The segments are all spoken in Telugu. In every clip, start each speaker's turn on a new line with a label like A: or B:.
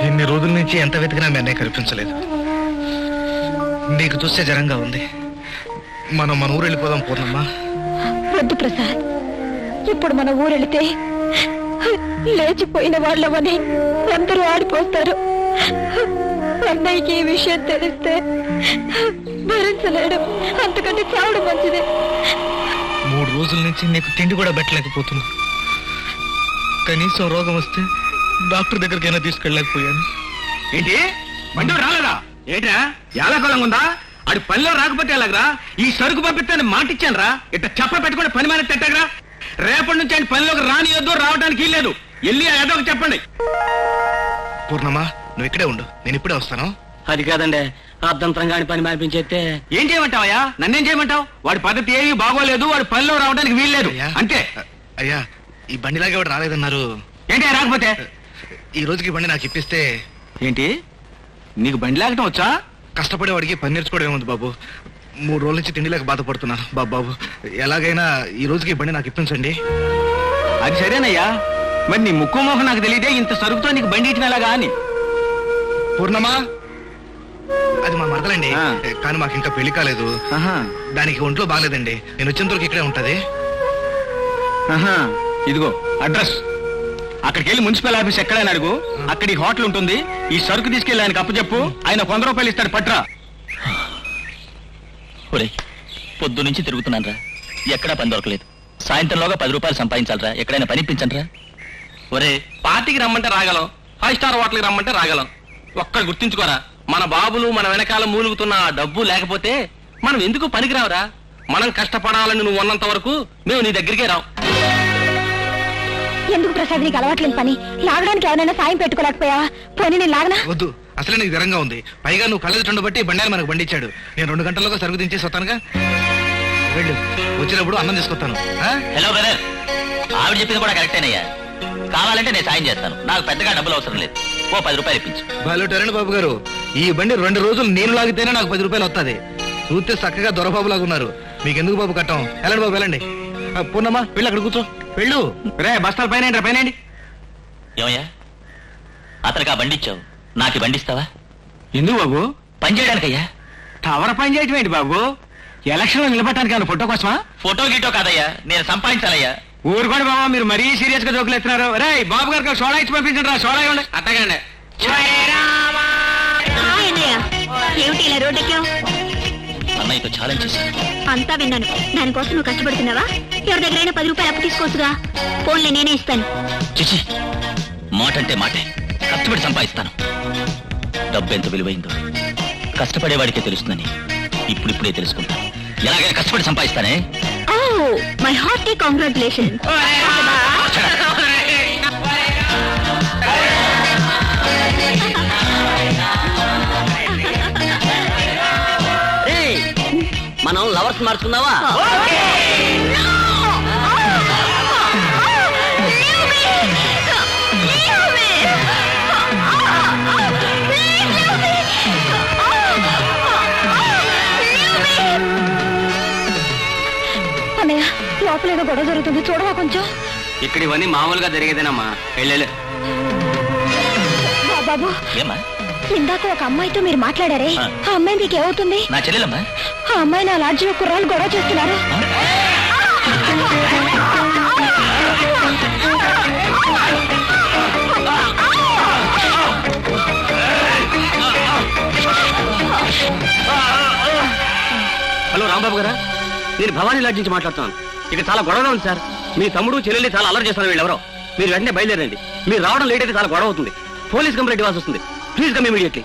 A: ఇన్ని రోజుల నుంచి ఎంత వెతికినా మీ అన్నయ్య కనిపించలేదు. నీకు చూస్తే జరంగా ఉంది. మనం మన ఊరు వెళ్ళిపోదాం పూర్ణమ్మ.
B: వద్దు ప్రసాద్, ఇప్పుడు మన ఊరు వెళితే లేచిపోయిన వాళ్ళమని అందరూ ఆడిపోస్తారు. అన్నయ్యకి ఈ విషయం తెలిస్తే భరించలేడు. అంతకంటే చావడం మంచిదే.
A: 3 రోజుల నుంచి నీకు తిండి కూడా పెట్టలేకపోతున్నా. కనీసం రోగం వస్తే డాక్టర్ దగ్గరికైనా తీసుకెళ్ళలేకపోయాను.
C: ఏంటి బండి రాలేదా? ఏంట్రా ఎలాగోళం ఉందా? ఆడి పనిలో రాకపోతే ఎలాగరా? ఈ సరుకు పంపిస్తాను మాటిచ్చాను రా. ఇట్లా చెప్ప పెట్టుకుని పని మీద తిట్టగరా. రేపటి నుంచి ఆయన పనిలోకి రానియొద్దు, రావడానికి లేదు. వెళ్ళి ఏదో ఒక చెప్పండి.
A: పూర్ణమ్మ, నువ్వు ఇక్కడే ఉండు, నేను ఇప్పుడే వస్తాను.
D: అది కాదండి, అర్ధంతరంగా పని మానిపించేస్తే.
C: ఏం చేయమంటావయ్యా? నన్నేం చేయమంటావు? వాడి పద్ధతి ఏమీ బాగోలేదు, వాడి పనిలో రావడానికి వీల్లేదు అంతే.
A: అయ్యా, ఈ బండిలాగే వాడు రాలేదన్నారు.
C: ఏంటి రాకపోతే?
A: ఈ రోజుకి బండి నాకు ఇప్పిస్తే.
C: ఏంటి నీకు బండి లాగటం వచ్చా?
A: కష్టపడేవాడికి పని నేర్చుకోవడం ఏముంది బాబు. 3 రోజుల నుంచి తిండి లేక బాధపడుతున్నాను బాబు. ఎలాగైనా ఈ రోజుకి బండి నాకు ఇప్పించండి.
C: అది సరేనయ్యా, మరి నీ ముక్కు మోహం నాకు తెలియదే. ఇంత సరుకుతో నీకు బండి ఇచ్చిన ఎలాగా అని.
A: పూర్ణమా, అది మా మరదలండి, కానీ మాకు ఇంకా పెళ్లి కాలేదు. దానికి ఒంట్లో బాగలేదండి. నేను వచ్చేంతవరకు ఇక్కడే ఉంటది.
C: ఇదిగో అడ్రస్. అక్కడికి వెళ్ళి మున్సిపల్ ఆఫీస్ ఎక్కడైనా అడుగు. అక్కడ ఈ హోటల్ ఉంటుంది. ఈ సరుకు తీసుకెళ్ళి ఆయనకు అప్పచెప్పు. ఆయన 100 రూపాయలు ఇస్తాడు, పట్రా.
D: పొద్దు నుంచి తిరుగుతున్నాను రా, ఎక్కడా పని దొరకలేదు. సాయంత్రంలోగా 10 రూపాయలు సంపాదించాలరా. ఎక్కడైనా పని ఇప్పించండి రా.
C: ఒరే, పార్టీకి రమ్మంటే రాగలం, 5 స్టార్ హోటల్కి రమ్మంటే రాగలం. ఒక్కడు గుర్తించుకోరా, మన బాబులు మన వెనకాల మూలుగుతున్న ఆ డబ్బు లేకపోతే మనం ఎందుకు పనికిరావురా. మనం కష్టపడాలని నువ్వు ఉన్నంత వరకు మేము నీ దగ్గరికే రావు.
B: ఎందుకు ప్రసాద్ నీకు అలవాట్లేని పని? లాగడానికి ఎవరైనా సాయం పెట్టుకోలేకపోయావా? పోనీ నేను లాగనా?
A: వద్దు, అసలే నీకు ధరంగా ఉంది. పైగా నువ్వు కళ్ళది రెండు బట్టి బండారు మనకు బండిచ్చాడు. నేను 2 గంటల్లోగా సరుకు దించేసి వస్తానుగా. వెళ్ళు, వచ్చినప్పుడు అన్నం తీసుకొస్తాను.
D: హలో బ్రదర్, ఆవిడ చెప్పింది కూడా కరెక్టేనయ్యా. కావాలంటే నేను సాయం చేస్తాను. నాకు పెద్దగా డబ్బులు అవసరం లేదు. ఓ 10 రూపాయలు ఇప్పించు.
A: బాలుటారండి బాబు గారు, ఈ బండి 2 రోజులు నేను లాగితేనే నాకు 10 రూపాయలు వస్తుంది. చూస్తే చక్కగా దొరబాబులాగా ఉన్నారు. మీకెందుకు బాబు కట్టం? వెళ్ళండి బాబు, వెళ్ళండి. పూర్ణమ్మా, వెళ్ళి అక్కడ కూర్చో. వెళ్ళు.
C: రే, బస్తాలు పైన పైనండి.
D: ఏమయ్యా, అతనికి ఆ బండి ఇచ్చావు, నాకు బండి ఇస్తావా?
C: ఎందుకు బాబు?
D: పని చేయడానికయ్యా.
C: టవర పని చేయటం ఏంటి బాబు? ఎలక్షన్ లో నిలబడటానికి ఏమైనా ఫోటో కోసమా?
D: ఫోటో గిటో కాదయ్యా, నేను సంపాదించాలయ్యా.
C: ఊరుకోండి బాబా, మీరు మరీ సీరియస్ గా జోకులు ఎత్తున్నారు. రే బాబు గారికి సోడా ఇచ్చి పంపించండి రా. సోడా ఇవ్వండి. అట్టగండి.
B: ఏమిటి ఇలా రోడ్డెక్కావు?
D: అన్నయ్యతో ఛాలెంజ్ చేసి
B: అంతా విన్నాను. దానికోసం నువ్వు కష్టపడుతున్నావా? ఎవరి దగ్గరైనా 10 రూపాయలు అప్పు తీసుకోవచ్చుగా. ఫోన్లే, నేనే ఇస్తాను.
D: చిచి, మాట అంటే మాటే. కష్టపడి సంపాదిస్తాను. డబ్బు ఎంత విలువైందో కష్టపడేవాడికే తెలుస్తుందని ఇప్పుడిప్పుడే తెలుసుకుంటాను. ఎలాగైనా కష్టపడి సంపాదిస్తానే.
B: My hearty congratulation.
D: మనం లవర్స్ మార్చుకుందావా?
B: అన్నయ్య, లోపల ఏదో గొడవ జరుగుతుంది, చూడవా కొంచెం?
C: ఇక్కడ ఇవన్నీ మామూలుగా జరిగేదేనమ్మా. వెళ్ళలే
B: బాబు,
D: ఏమా?
B: ఇందాక ఒక అమ్మాయితో మీరు మాట్లాడారే, ఆ అమ్మాయి మీకు ఏమవుతుంది?
D: నా చెల్లెలమ్మా.
B: ఆ అమ్మాయి నా లాడ్జిలో కుర్రాళ్ళు గొడవ చేస్తున్నారు.
C: హలో రాంబాబు గారా, నేను భవానీ లాడ్జ్ నుంచి మాట్లాడుతున్నాను. ఇక్కడ చాలా గొడవ ఉంది సార్. మీ తమ్ముడు చెల్లెల్ని చాలా అల్లరి చేస్తున్నారు. వీళ్ళెవరో. మీరు వెంటనే బయలుదేరండి. మీరు రావడం లేట్ అయితే చాలా గొడవ అవుతుంది. పోలీస్ కంప్లైంట్ ఇవ్వాల్సి వస్తుంది. Please come immediately.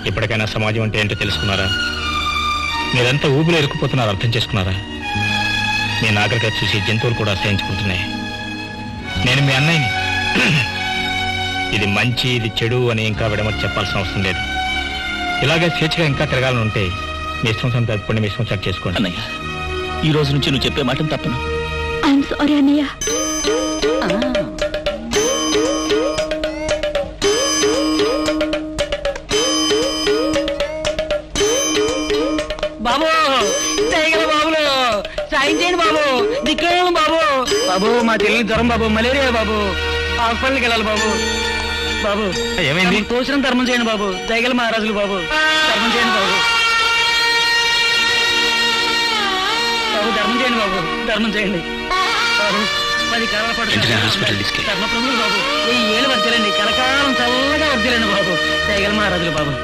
A: ఇప్పటికైనా సమాజం అంటే ఏంటో తెలుసుకున్నారా? మీరంతా ఊబిలో ఇరుక్కుపోతున్నారు, అర్థం చేసుకున్నారా? నేను ఆఖరిగా చూసి జంతువులు కూడా అసహించుకుంటున్నాయి. నేను మీ అన్నయ్యని. ఇది మంచి ఇది చెడు అని ఇంకా విడమని చెప్పాల్సిన అవసరం లేదు. ఇలాగే స్వేచ్ఛగా ఇంకా తిరగాలని ఉంటే మీ ఇష్టం తప్పకుండా మీ ఇష్టం సెట్ చేసుకోండి.
D: అన్నయ్య, ఈ రోజు నుంచి నువ్వు చెప్పే మాటను తప్పను.
B: ఐఎమ్ సారీ అన్నయ్య.
C: బాబు దయగల బాబులు సాయం చేయండి బాబు, దిక్కేయం బాబు. బాబు మా చెల్లి జ్వరం బాబు, మలేరియా బాబు, హాస్పిటల్కి వెళ్ళాలి బాబు. బాబు
A: ఏమైంది?
C: తోచిన ధర్మం చేయండి బాబు, దయగల మహారాజులు బాబు, ధర్మం చేయండి బాబు. బాబు ధర్మం చేయండి బాబు, ధర్మం చేయండి బాబు. 10 కాలాల పాటు ధర్మప్రభులు బాబు, 1000 ఏళ్ళు వర్తిలండి, కలకాలం చల్లగా వర్తిలండి బాబు, దయగల మహారాజులు బాబు.